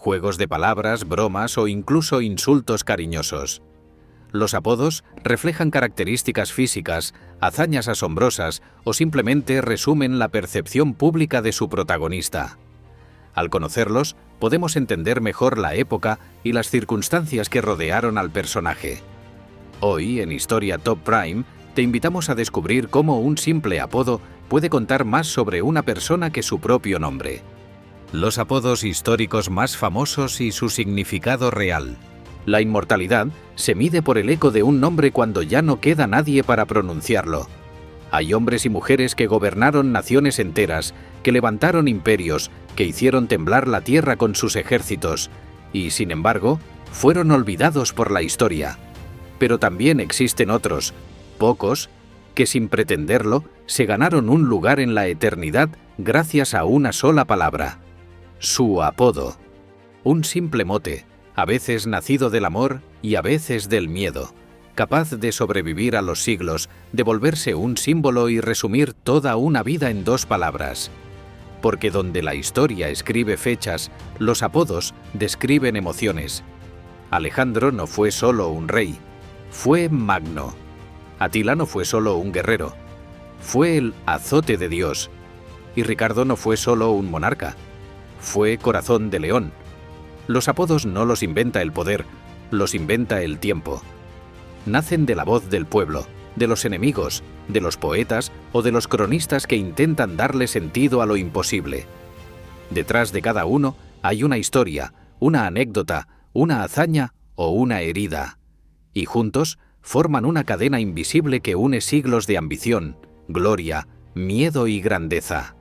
juegos de palabras, bromas o incluso insultos cariñosos. Los apodos reflejan características físicas, hazañas asombrosas o simplemente resumen la percepción pública de su protagonista. Al conocerlos, podemos entender mejor la época y las circunstancias que rodearon al personaje. Hoy, en Historia Top Prime, te invitamos a descubrir cómo un simple apodo puede contar más sobre una persona que su propio nombre. Los apodos históricos más famosos y su significado real. La inmortalidad se mide por el eco de un nombre cuando ya no queda nadie para pronunciarlo. Hay hombres y mujeres que gobernaron naciones enteras, que levantaron imperios, que hicieron temblar la tierra con sus ejércitos, y, sin embargo, fueron olvidados por la historia. Pero también existen otros, pocos, que sin pretenderlo, se ganaron un lugar en la eternidad gracias a una sola palabra: su apodo. Un simple mote, a veces nacido del amor y a veces del miedo, capaz de sobrevivir a los siglos, de volverse un símbolo y resumir toda una vida en 2 palabras. Porque donde la historia escribe fechas, los apodos describen emociones. Alejandro no fue solo un rey, fue Magno. Atila no fue solo un guerrero, fue el azote de Dios. Y Ricardo no fue solo un monarca, fue corazón de león. Los apodos no los inventa el poder, los inventa el tiempo. Nacen de la voz del pueblo, de los enemigos, de los poetas o de los cronistas que intentan darle sentido a lo imposible. Detrás de cada uno hay una historia, una anécdota, una hazaña o una herida. Y juntos forman una cadena invisible que une siglos de ambición, gloria, miedo y grandeza.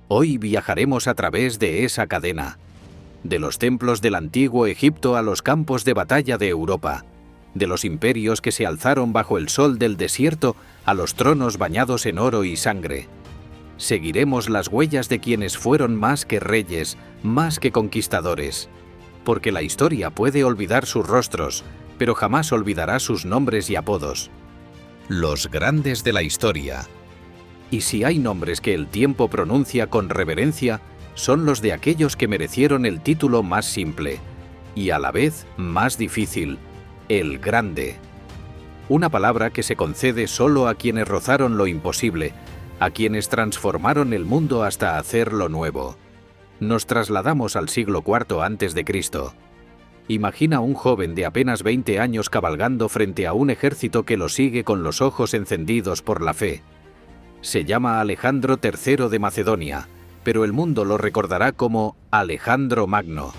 Hoy viajaremos a través de esa cadena. De los templos del antiguo Egipto a los campos de batalla de Europa, de los imperios que se alzaron bajo el sol del desierto a los tronos bañados en oro y sangre. Seguiremos las huellas de quienes fueron más que reyes, más que conquistadores, porque la historia puede olvidar sus rostros, pero jamás olvidará sus nombres y apodos. Los grandes de la historia. Y si hay nombres que el tiempo pronuncia con reverencia, son los de aquellos que merecieron el título más simple, y a la vez más difícil: el grande. Una palabra que se concede solo a quienes rozaron lo imposible, a quienes transformaron el mundo hasta hacerlo nuevo. Nos trasladamos al siglo IV a.C. Imagina un joven de apenas 20 años cabalgando frente a un ejército que lo sigue con los ojos encendidos por la fe. Se llama Alejandro III de Macedonia, pero el mundo lo recordará como Alejandro Magno.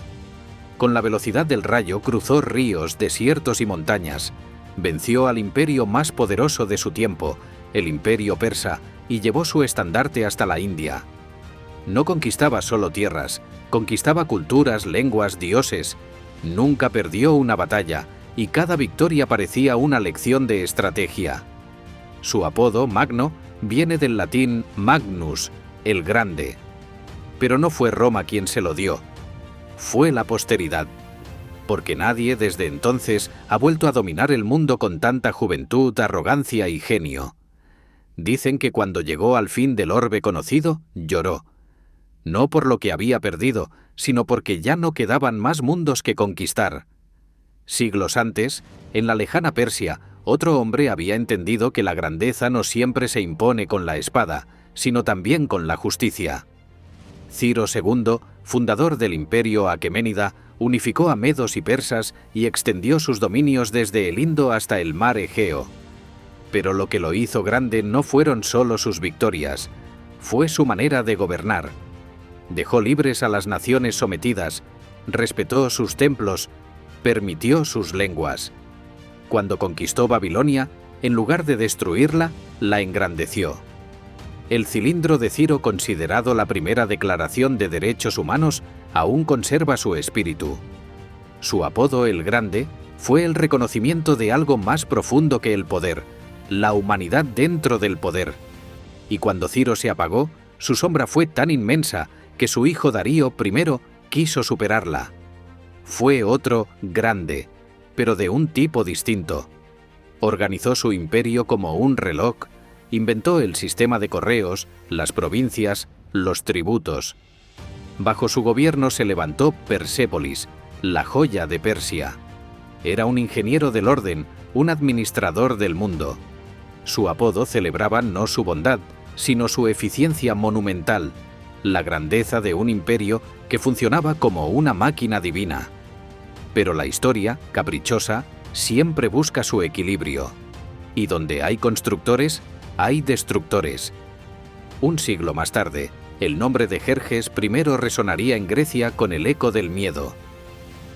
Con la velocidad del rayo cruzó ríos, desiertos y montañas, venció al imperio más poderoso de su tiempo, el imperio persa, y llevó su estandarte hasta la India. No conquistaba solo tierras, conquistaba culturas, lenguas, dioses. Nunca perdió una batalla, y cada victoria parecía una lección de estrategia. Su apodo, Magno, viene del latín Magnus, el grande. Pero no fue Roma quien se lo dio, fue la posteridad, porque nadie desde entonces ha vuelto a dominar el mundo con tanta juventud, arrogancia y genio. Dicen que cuando llegó al fin del orbe conocido, lloró, no por lo que había perdido, sino porque ya no quedaban más mundos que conquistar. Siglos antes, en la lejana Persia, otro hombre había entendido que la grandeza no siempre se impone con la espada, sino también con la justicia. Ciro II, fundador del imperio aqueménida, unificó a medos y persas y extendió sus dominios desde el Indo hasta el mar Egeo. Pero lo que lo hizo grande no fueron solo sus victorias, fue su manera de gobernar. Dejó libres a las naciones sometidas, respetó sus templos, permitió sus lenguas. Cuando conquistó Babilonia, en lugar de destruirla, la engrandeció. El cilindro de Ciro, considerado la primera declaración de derechos humanos, aún conserva su espíritu. Su apodo, el Grande, fue el reconocimiento de algo más profundo que el poder, la humanidad dentro del poder. Y cuando Ciro se apagó, su sombra fue tan inmensa que su hijo Darío I quiso superarla. Fue otro grande, pero de un tipo distinto. Organizó su imperio como un reloj, inventó el sistema de correos, las provincias, los tributos. Bajo su gobierno se levantó Persépolis, la joya de Persia. Era un ingeniero del orden, un administrador del mundo. Su apodo celebraba no su bondad, sino su eficiencia monumental, la grandeza de un imperio que funcionaba como una máquina divina. Pero la historia, caprichosa, siempre busca su equilibrio. Y donde hay constructores, hay destructores. Un siglo más tarde, el nombre de Jerjes primero resonaría en Grecia con el eco del miedo.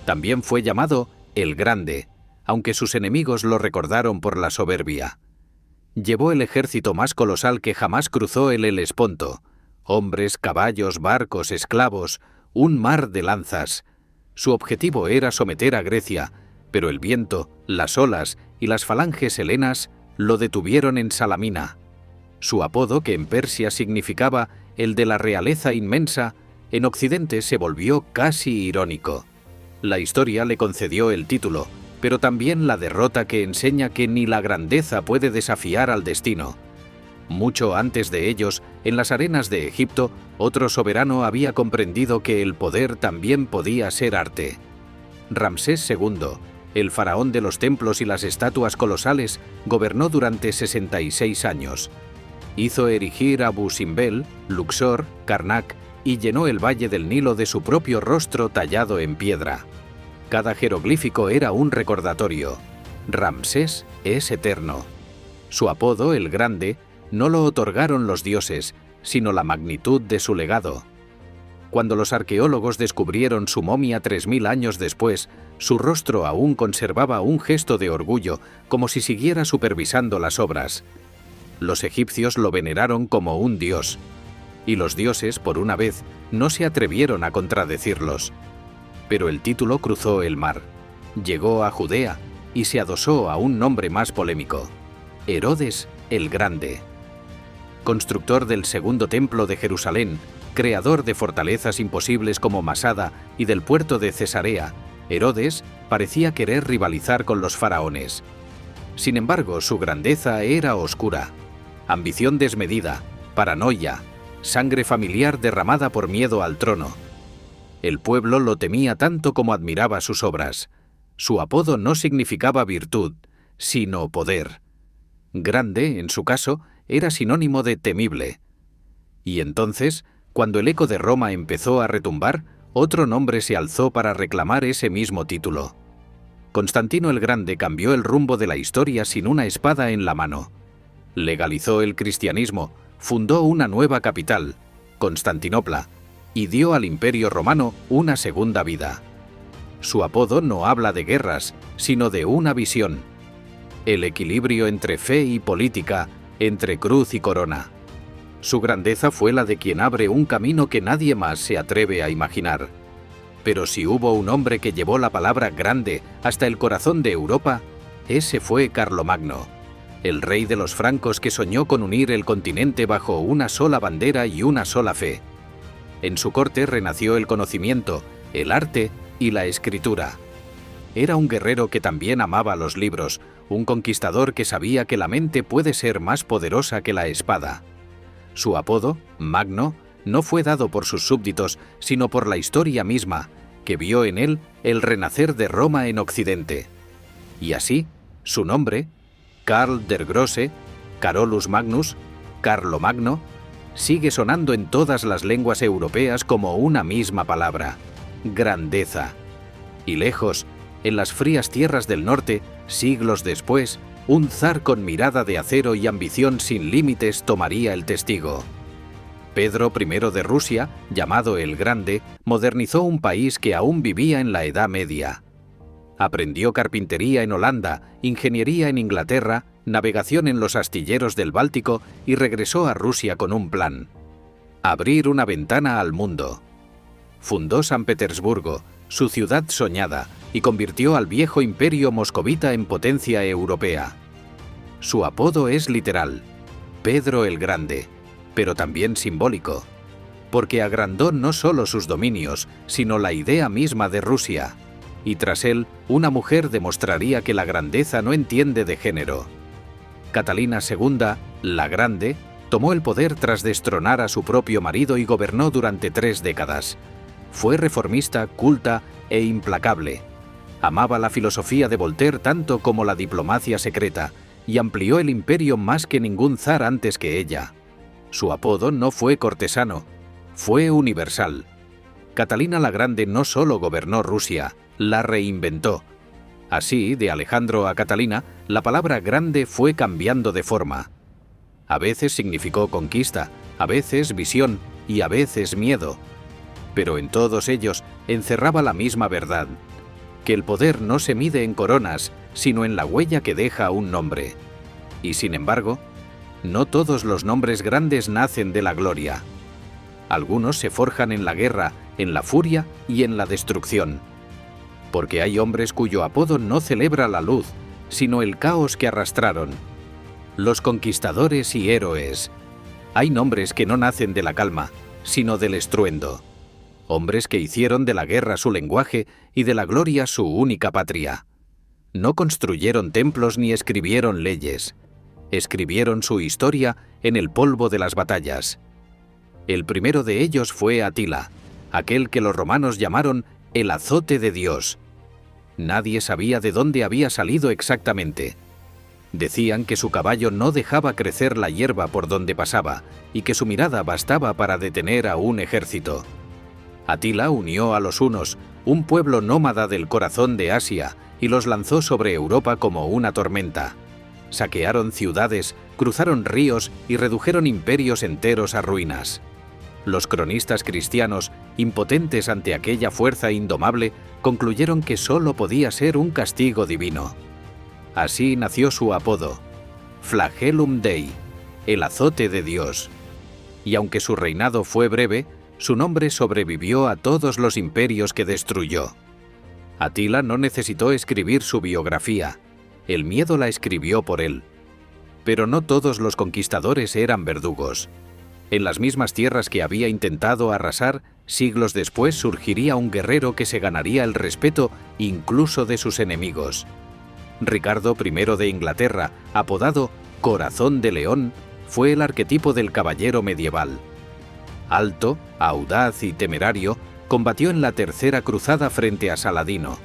También fue llamado el Grande, aunque sus enemigos lo recordaron por la soberbia. Llevó el ejército más colosal que jamás cruzó el Helesponto. Hombres, caballos, barcos, esclavos, un mar de lanzas. Su objetivo era someter a Grecia, pero el viento, las olas y las falanges helenas lo detuvieron en Salamina. Su apodo, que en Persia significaba el de la realeza inmensa, en Occidente se volvió casi irónico. La historia le concedió el título, pero también la derrota que enseña que ni la grandeza puede desafiar al destino. Mucho antes de ellos, en las arenas de Egipto, otro soberano había comprendido que el poder también podía ser arte. Ramsés II, el faraón de los templos y las estatuas colosales, gobernó durante 66 años. Hizo erigir Abu Simbel, Luxor, Karnak y llenó el valle del Nilo de su propio rostro tallado en piedra. Cada jeroglífico era un recordatorio. Ramsés es eterno. Su apodo, el Grande, no lo otorgaron los dioses, sino la magnitud de su legado. Cuando los arqueólogos descubrieron su momia 3000 años después, su rostro aún conservaba un gesto de orgullo, como si siguiera supervisando las obras. Los egipcios lo veneraron como un dios, y los dioses, por una vez, no se atrevieron a contradecirlos. Pero el título cruzó el mar, llegó a Judea y se adosó a un nombre más polémico: Herodes el Grande. Constructor del segundo templo de Jerusalén, creador de fortalezas imposibles como Masada y del puerto de Cesarea, Herodes parecía querer rivalizar con los faraones. Sin embargo, su grandeza era oscura. Ambición desmedida, paranoia, sangre familiar derramada por miedo al trono. El pueblo lo temía tanto como admiraba sus obras. Su apodo no significaba virtud, sino poder. Grande, en su caso, era sinónimo de temible. Y entonces, cuando el eco de Roma empezó a retumbar, otro nombre se alzó para reclamar ese mismo título. Constantino el Grande cambió el rumbo de la historia sin una espada en la mano. Legalizó el cristianismo, fundó una nueva capital, Constantinopla, y dio al Imperio Romano una segunda vida. Su apodo no habla de guerras, sino de una visión: el equilibrio entre fe y política, entre cruz y corona. Su grandeza fue la de quien abre un camino que nadie más se atreve a imaginar. Pero si hubo un hombre que llevó la palabra grande hasta el corazón de Europa, ese fue Carlomagno, el rey de los francos que soñó con unir el continente bajo una sola bandera y una sola fe. En su corte renació el conocimiento, el arte y la escritura. Era un guerrero que también amaba los libros, un conquistador que sabía que la mente puede ser más poderosa que la espada. Su apodo, Magno, no fue dado por sus súbditos, sino por la historia misma, que vio en él el renacer de Roma en Occidente. Y así, su nombre, Karl der Grosse, Carolus Magnus, Carlomagno, sigue sonando en todas las lenguas europeas como una misma palabra: grandeza. Y lejos, en las frías tierras del norte, siglos después, un zar con mirada de acero y ambición sin límites tomaría el testigo. Pedro I de Rusia, llamado el Grande, modernizó un país que aún vivía en la Edad Media. Aprendió carpintería en Holanda, ingeniería en Inglaterra, navegación en los astilleros del Báltico y regresó a Rusia con un plan: abrir una ventana al mundo. Fundó San Petersburgo, su ciudad soñada, y convirtió al viejo imperio moscovita en potencia europea. Su apodo es literal: Pedro el Grande, pero también simbólico, porque agrandó no solo sus dominios, sino la idea misma de Rusia. Y tras él, una mujer demostraría que la grandeza no entiende de género. Catalina II, la Grande, tomó el poder tras destronar a su propio marido y gobernó durante 3 décadas. Fue reformista, culta e implacable. Amaba la filosofía de Voltaire tanto como la diplomacia secreta y amplió el imperio más que ningún zar antes que ella. Su apodo no fue cortesano, fue universal. Catalina la Grande no solo gobernó Rusia, la reinventó. Así, de Alejandro a Catalina, la palabra grande fue cambiando de forma. A veces significó conquista, a veces visión y a veces miedo. Pero en todos ellos encerraba la misma verdad, que el poder no se mide en coronas, sino en la huella que deja un nombre. Y sin embargo, no todos los nombres grandes nacen de la gloria. Algunos se forjan en la guerra, en la furia y en la destrucción. Porque hay hombres cuyo apodo no celebra la luz, sino el caos que arrastraron. Los conquistadores y héroes. Hay nombres que no nacen de la calma, sino del estruendo. Hombres que hicieron de la guerra su lenguaje y de la gloria su única patria. No construyeron templos ni escribieron leyes. Escribieron su historia en el polvo de las batallas. El primero de ellos fue Atila, aquel que los romanos llamaron el azote de Dios. Nadie sabía de dónde había salido exactamente. Decían que su caballo no dejaba crecer la hierba por donde pasaba y que su mirada bastaba para detener a un ejército. Atila unió a los hunos, un pueblo nómada del corazón de Asia, y los lanzó sobre Europa como una tormenta. Saquearon ciudades, cruzaron ríos y redujeron imperios enteros a ruinas. Los cronistas cristianos, impotentes ante aquella fuerza indomable, concluyeron que solo podía ser un castigo divino. Así nació su apodo, Flagellum Dei, el azote de Dios. Y aunque su reinado fue breve, su nombre sobrevivió a todos los imperios que destruyó. Atila no necesitó escribir su biografía, el miedo la escribió por él. Pero no todos los conquistadores eran verdugos. En las mismas tierras que había intentado arrasar, siglos después surgiría un guerrero que se ganaría el respeto incluso de sus enemigos. Ricardo I de Inglaterra, apodado Corazón de León, fue el arquetipo del caballero medieval. Alto, audaz y temerario, combatió en la Tercera Cruzada frente a Saladino.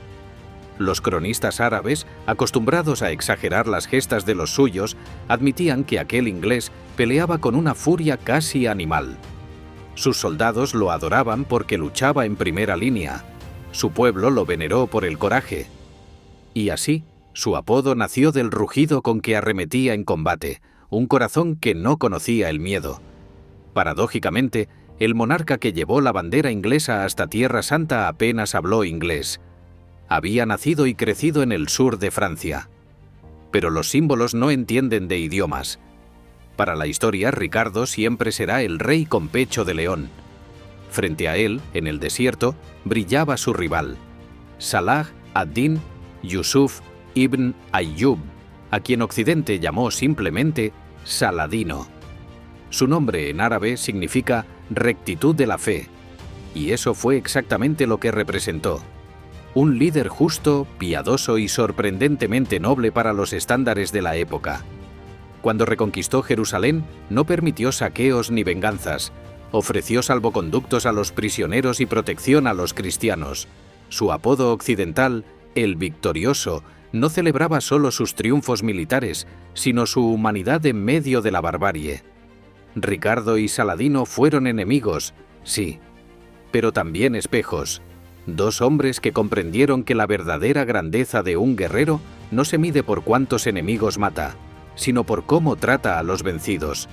Los cronistas árabes, acostumbrados a exagerar las gestas de los suyos, admitían que aquel inglés peleaba con una furia casi animal. Sus soldados lo adoraban porque luchaba en primera línea. Su pueblo lo veneró por el coraje. Y así, su apodo nació del rugido con que arremetía en combate, un corazón que no conocía el miedo. Paradójicamente, el monarca que llevó la bandera inglesa hasta Tierra Santa apenas habló inglés. Había nacido y crecido en el sur de Francia. Pero los símbolos no entienden de idiomas. Para la historia, Ricardo siempre será el rey con pecho de león. Frente a él, en el desierto, brillaba su rival, Salah ad-Din Yusuf ibn Ayyub, a quien Occidente llamó simplemente Saladino. Su nombre en árabe significa rectitud de la fe, y eso fue exactamente lo que representó. Un líder justo, piadoso y sorprendentemente noble para los estándares de la época. Cuando reconquistó Jerusalén, no permitió saqueos ni venganzas, ofreció salvoconductos a los prisioneros y protección a los cristianos. Su apodo occidental, el Victorioso, no celebraba solo sus triunfos militares, sino su humanidad en medio de la barbarie. Ricardo y Saladino fueron enemigos, sí, pero también espejos. Dos hombres que comprendieron que la verdadera grandeza de un guerrero no se mide por cuántos enemigos mata, sino por cómo trata a los vencidos.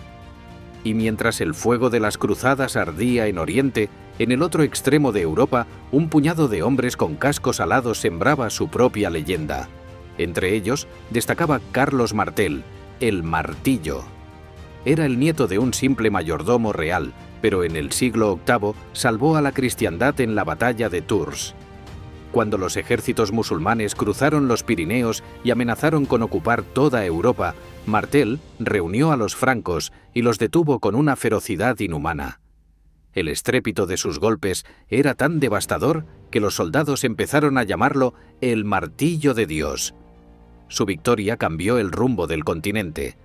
Y mientras el fuego de las cruzadas ardía en Oriente, en el otro extremo de Europa, un puñado de hombres con cascos alados sembraba su propia leyenda. Entre ellos destacaba Carlos Martel, el Martillo. Era el nieto de un simple mayordomo real, pero en el siglo VIII salvó a la cristiandad en la batalla de Tours. Cuando los ejércitos musulmanes cruzaron los Pirineos y amenazaron con ocupar toda Europa, Martel reunió a los francos y los detuvo con una ferocidad inhumana. El estrépito de sus golpes era tan devastador que los soldados empezaron a llamarlo el Martillo de Dios. Su victoria cambió el rumbo del continente.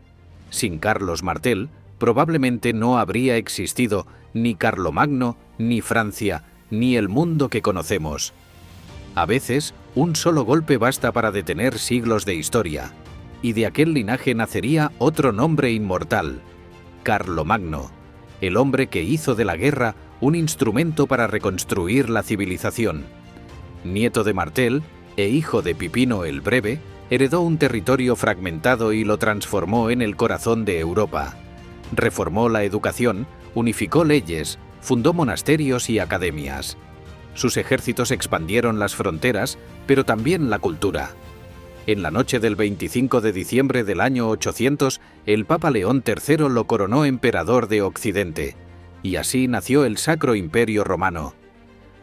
Sin Carlos Martel, probablemente no habría existido ni Carlomagno, ni Francia, ni el mundo que conocemos. A veces, un solo golpe basta para detener siglos de historia, y de aquel linaje nacería otro nombre inmortal, Carlomagno, el hombre que hizo de la guerra un instrumento para reconstruir la civilización. Nieto de Martel e hijo de Pipino el Breve, heredó un territorio fragmentado y lo transformó en el corazón de Europa. Reformó la educación, unificó leyes, fundó monasterios y academias. Sus ejércitos expandieron las fronteras, pero también la cultura. En la noche del 25 de diciembre del año 800, el Papa León III lo coronó emperador de Occidente, y así nació el Sacro Imperio Romano.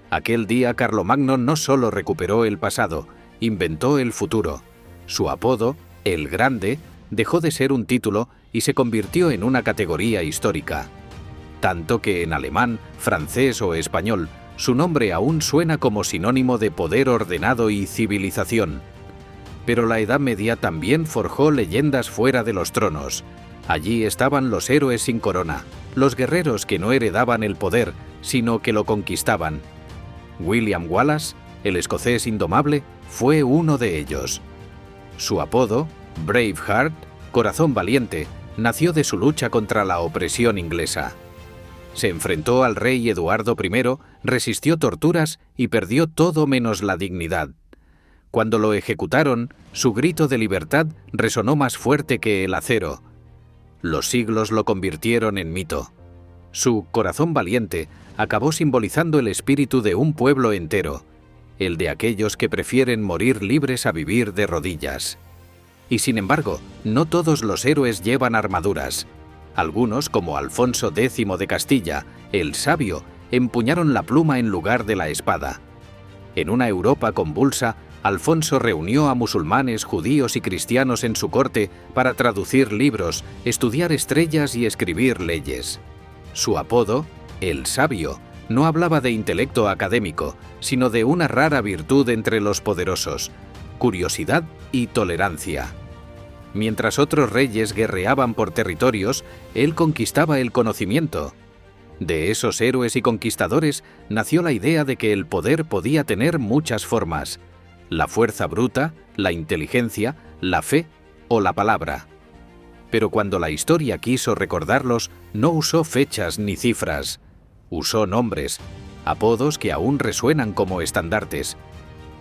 Aquel día Carlomagno no solo recuperó el pasado, inventó el futuro. Su apodo, el Grande, dejó de ser un título y se convirtió en una categoría histórica. Tanto que en alemán, francés o español, su nombre aún suena como sinónimo de poder ordenado y civilización. Pero la Edad Media también forjó leyendas fuera de los tronos. Allí estaban los héroes sin corona, los guerreros que no heredaban el poder, sino que lo conquistaban. William Wallace, el escocés indomable, fue uno de ellos. Su apodo, Braveheart, corazón valiente, nació de su lucha contra la opresión inglesa. Se enfrentó al rey Eduardo I, resistió torturas y perdió todo menos la dignidad. Cuando lo ejecutaron, su grito de libertad resonó más fuerte que el acero. Los siglos lo convirtieron en mito. Su corazón valiente acabó simbolizando el espíritu de un pueblo entero, el de aquellos que prefieren morir libres a vivir de rodillas. Y sin embargo, no todos los héroes llevan armaduras. Algunos, como Alfonso X de Castilla, el Sabio, empuñaron la pluma en lugar de la espada. En una Europa convulsa, Alfonso reunió a musulmanes, judíos y cristianos en su corte para traducir libros, estudiar estrellas y escribir leyes. Su apodo, el Sabio, no hablaba de intelecto académico, sino de una rara virtud entre los poderosos: curiosidad y tolerancia. Mientras otros reyes guerreaban por territorios, él conquistaba el conocimiento. De esos héroes y conquistadores nació la idea de que el poder podía tener muchas formas: la fuerza bruta, la inteligencia, la fe o la palabra. Pero cuando la historia quiso recordarlos, no usó fechas ni cifras. Usó nombres, apodos que aún resuenan como estandartes.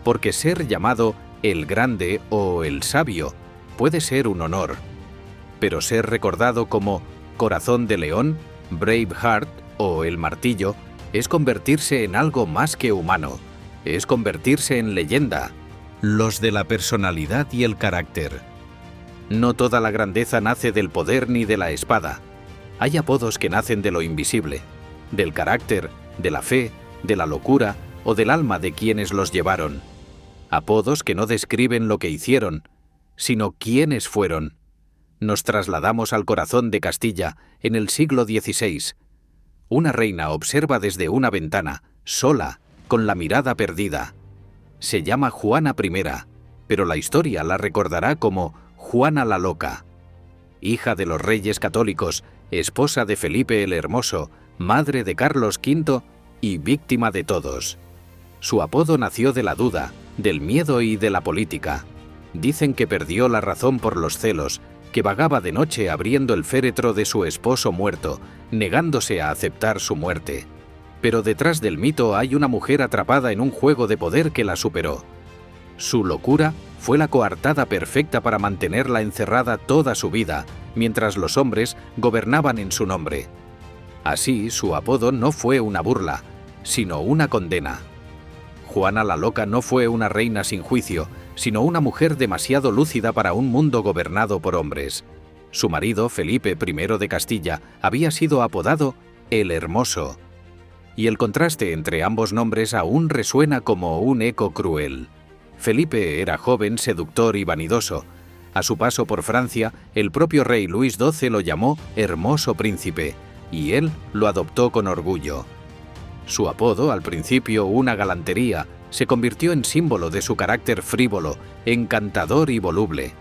Porque ser llamado el Grande o el Sabio puede ser un honor. Pero ser recordado como Corazón de León, Braveheart o el Martillo es convertirse en algo más que humano. Es convertirse en leyenda, los de la personalidad y el carácter. No toda la grandeza nace del poder ni de la espada. Hay apodos que nacen de lo invisible, del carácter, de la fe, de la locura o del alma de quienes los llevaron. Apodos que no describen lo que hicieron, sino quiénes fueron. Nos trasladamos al corazón de Castilla en el siglo XVI. Una reina observa desde una ventana, sola, con la mirada perdida. Se llama Juana I, pero la historia la recordará como Juana la Loca. Hija de los reyes católicos, esposa de Felipe el Hermoso, madre de Carlos V y víctima de todos. Su apodo nació de la duda, del miedo y de la política. Dicen que perdió la razón por los celos, que vagaba de noche abriendo el féretro de su esposo muerto, negándose a aceptar su muerte. Pero detrás del mito hay una mujer atrapada en un juego de poder que la superó. Su locura fue la coartada perfecta para mantenerla encerrada toda su vida, mientras los hombres gobernaban en su nombre. Así, su apodo no fue una burla, sino una condena. Juana la Loca no fue una reina sin juicio, sino una mujer demasiado lúcida para un mundo gobernado por hombres. Su marido, Felipe I de Castilla, había sido apodado el Hermoso. Y el contraste entre ambos nombres aún resuena como un eco cruel. Felipe era joven, seductor y vanidoso. A su paso por Francia, el propio rey Luis XII lo llamó Hermoso Príncipe, y él lo adoptó con orgullo. Su apodo, al principio una galantería, se convirtió en símbolo de su carácter frívolo, encantador y voluble.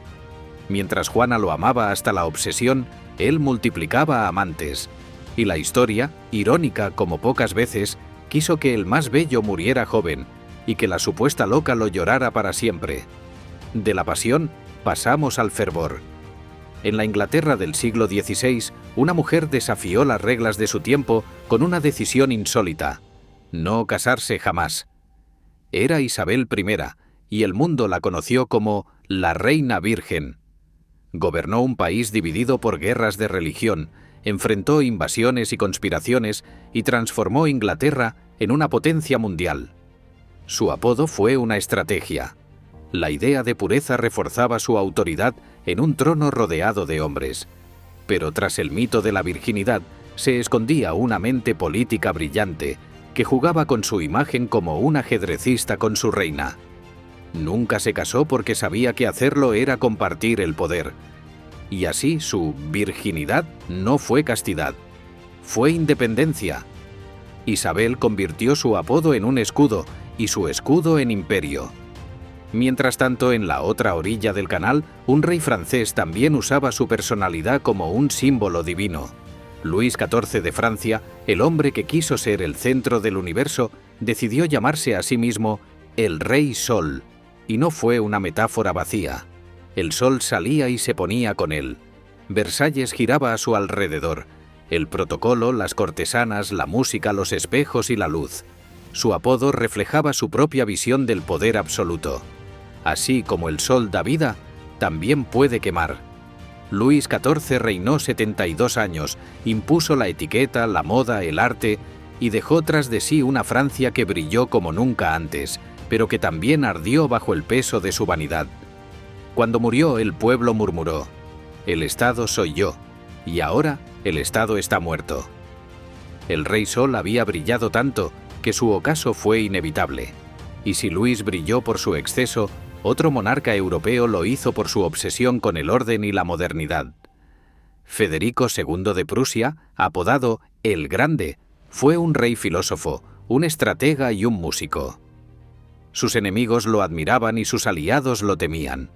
Mientras Juana lo amaba hasta la obsesión, él multiplicaba amantes. Y la historia, irónica como pocas veces, quiso que el más bello muriera joven y que la supuesta loca lo llorara para siempre. De la pasión pasamos al fervor. En la Inglaterra del siglo XVI, una mujer desafió las reglas de su tiempo con una decisión insólita: no casarse jamás. Era Isabel I, y el mundo la conoció como la Reina Virgen. Gobernó un país dividido por guerras de religión, enfrentó invasiones y conspiraciones y transformó Inglaterra en una potencia mundial. Su apodo fue una estrategia. La idea de pureza reforzaba su autoridad en un trono rodeado de hombres. Pero tras el mito de la virginidad se escondía una mente política brillante que jugaba con su imagen como un ajedrecista con su reina. Nunca se casó porque sabía que hacerlo era compartir el poder. Y así su virginidad no fue castidad, fue independencia. Isabel convirtió su apodo en un escudo y su escudo en imperio. Mientras tanto, en la otra orilla del canal, un rey francés también usaba su personalidad como un símbolo divino. Luis XIV de Francia, el hombre que quiso ser el centro del universo, decidió llamarse a sí mismo el Rey Sol, y no fue una metáfora vacía. El sol salía y se ponía con él. Versalles giraba a su alrededor. El protocolo, las cortesanas, la música, los espejos y la luz. Su apodo reflejaba su propia visión del poder absoluto. Así como el sol da vida, también puede quemar. Luis XIV reinó 72 años, impuso la etiqueta, la moda, el arte, y dejó tras de sí una Francia que brilló como nunca antes, pero que también ardió bajo el peso de su vanidad. Cuando murió, el pueblo murmuró: «El Estado soy yo, y ahora el Estado está muerto». El Rey Sol había brillado tanto que su ocaso fue inevitable. Y si Luis brilló por su exceso, otro monarca europeo lo hizo por su obsesión con el orden y la modernidad. Federico II de Prusia, apodado El Grande, fue un rey filósofo, un estratega y un músico. Sus enemigos lo admiraban y sus aliados lo temían.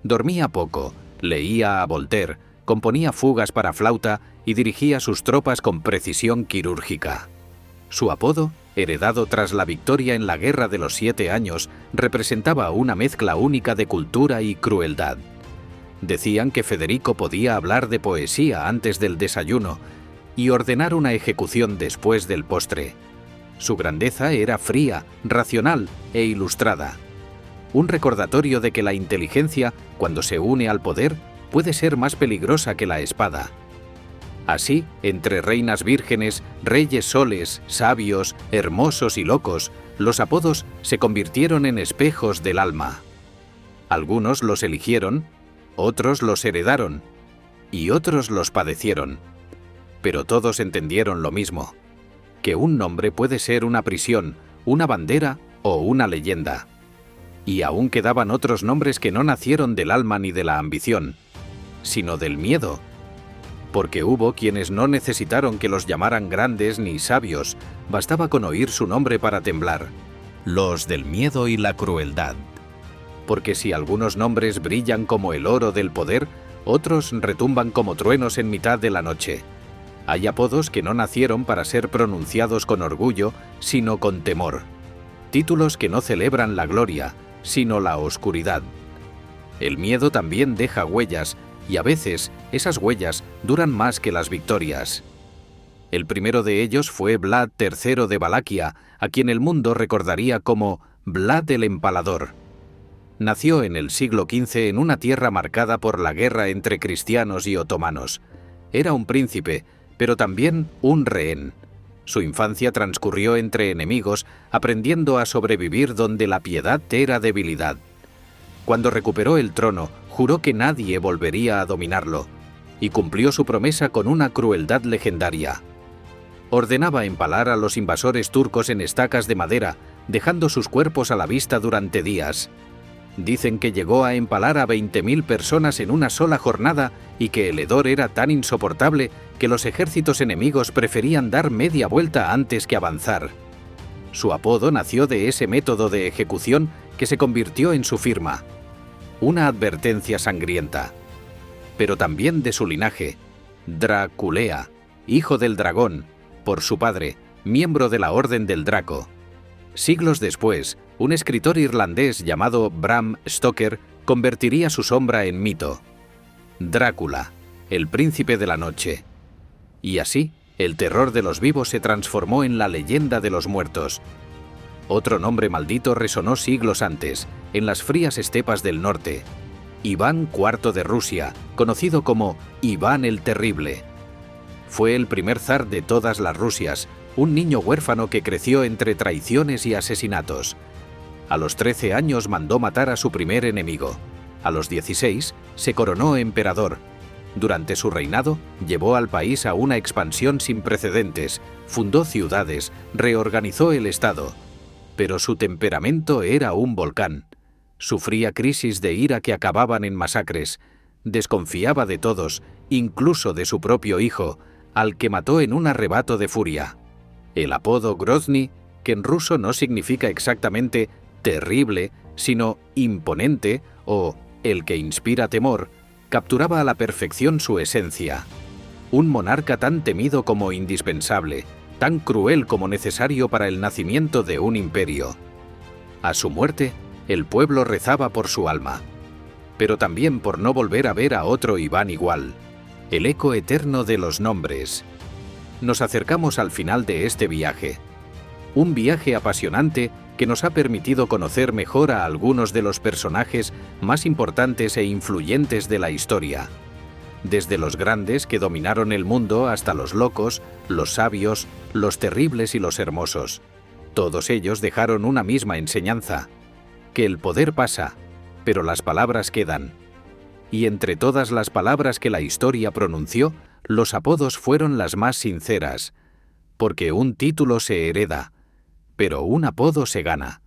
Dormía poco, leía a Voltaire, componía fugas para flauta y dirigía sus tropas con precisión quirúrgica. Su apodo, heredado tras la victoria en la Guerra de los 7 Años, representaba una mezcla única de cultura y crueldad. Decían que Federico podía hablar de poesía antes del desayuno y ordenar una ejecución después del postre. Su grandeza era fría, racional e ilustrada. Un recordatorio de que la inteligencia, cuando se une al poder, puede ser más peligrosa que la espada. Así, entre reinas vírgenes, reyes soles, sabios, hermosos y locos, los apodos se convirtieron en espejos del alma. Algunos los eligieron, otros los heredaron, y otros los padecieron. Pero todos entendieron lo mismo: que un nombre puede ser una prisión, una bandera o una leyenda. Y aún quedaban otros nombres que no nacieron del alma ni de la ambición, sino del miedo. Porque hubo quienes no necesitaron que los llamaran grandes ni sabios, bastaba con oír su nombre para temblar: los del miedo y la crueldad. Porque si algunos nombres brillan como el oro del poder, otros retumban como truenos en mitad de la noche. Hay apodos que no nacieron para ser pronunciados con orgullo, sino con temor. Títulos que no celebran la gloria, sino la oscuridad. El miedo también deja huellas, y a veces esas huellas duran más que las victorias. El primero de ellos fue Vlad III de Valaquia, a quien el mundo recordaría como Vlad el Empalador. Nació en el siglo XV en una tierra marcada por la guerra entre cristianos y otomanos. Era un príncipe, pero también un rehén. Su infancia transcurrió entre enemigos, aprendiendo a sobrevivir donde la piedad era debilidad. Cuando recuperó el trono, juró que nadie volvería a dominarlo, y cumplió su promesa con una crueldad legendaria. Ordenaba empalar a los invasores turcos en estacas de madera, dejando sus cuerpos a la vista durante días. Dicen que llegó a empalar a 20.000 personas en una sola jornada y que el hedor era tan insoportable que los ejércitos enemigos preferían dar media vuelta antes que avanzar. Su apodo nació de ese método de ejecución que se convirtió en su firma: una advertencia sangrienta. Pero también de su linaje: Draculea, hijo del dragón, por su padre, miembro de la Orden del Draco. Siglos después, un escritor irlandés llamado Bram Stoker convertiría su sombra en mito. Drácula, el príncipe de la noche. Y así, el terror de los vivos se transformó en la leyenda de los muertos. Otro nombre maldito resonó siglos antes, en las frías estepas del norte. Iván IV de Rusia, conocido como Iván el Terrible. Fue el primer zar de todas las Rusias, un niño huérfano que creció entre traiciones y asesinatos. A los 13 años mandó matar a su primer enemigo. A los 16 se coronó emperador. Durante su reinado, llevó al país a una expansión sin precedentes, fundó ciudades, reorganizó el Estado. Pero su temperamento era un volcán. Sufría crisis de ira que acababan en masacres. Desconfiaba de todos, incluso de su propio hijo, al que mató en un arrebato de furia. El apodo Grozny, que en ruso no significa exactamente terrible, sino imponente o el que inspira temor, capturaba a la perfección su esencia. Un monarca tan temido como indispensable, tan cruel como necesario para el nacimiento de un imperio. A su muerte, el pueblo rezaba por su alma, pero también por no volver a ver a otro Iván igual. El eco eterno de los nombres. Nos acercamos al final de este viaje. Un viaje apasionante que nos ha permitido conocer mejor a algunos de los personajes más importantes e influyentes de la historia. Desde los grandes que dominaron el mundo hasta los locos, los sabios, los terribles y los hermosos. Todos ellos dejaron una misma enseñanza: que el poder pasa, pero las palabras quedan. Y entre todas las palabras que la historia pronunció, los apodos fueron las más sinceras, porque un título se hereda, pero un apodo se gana.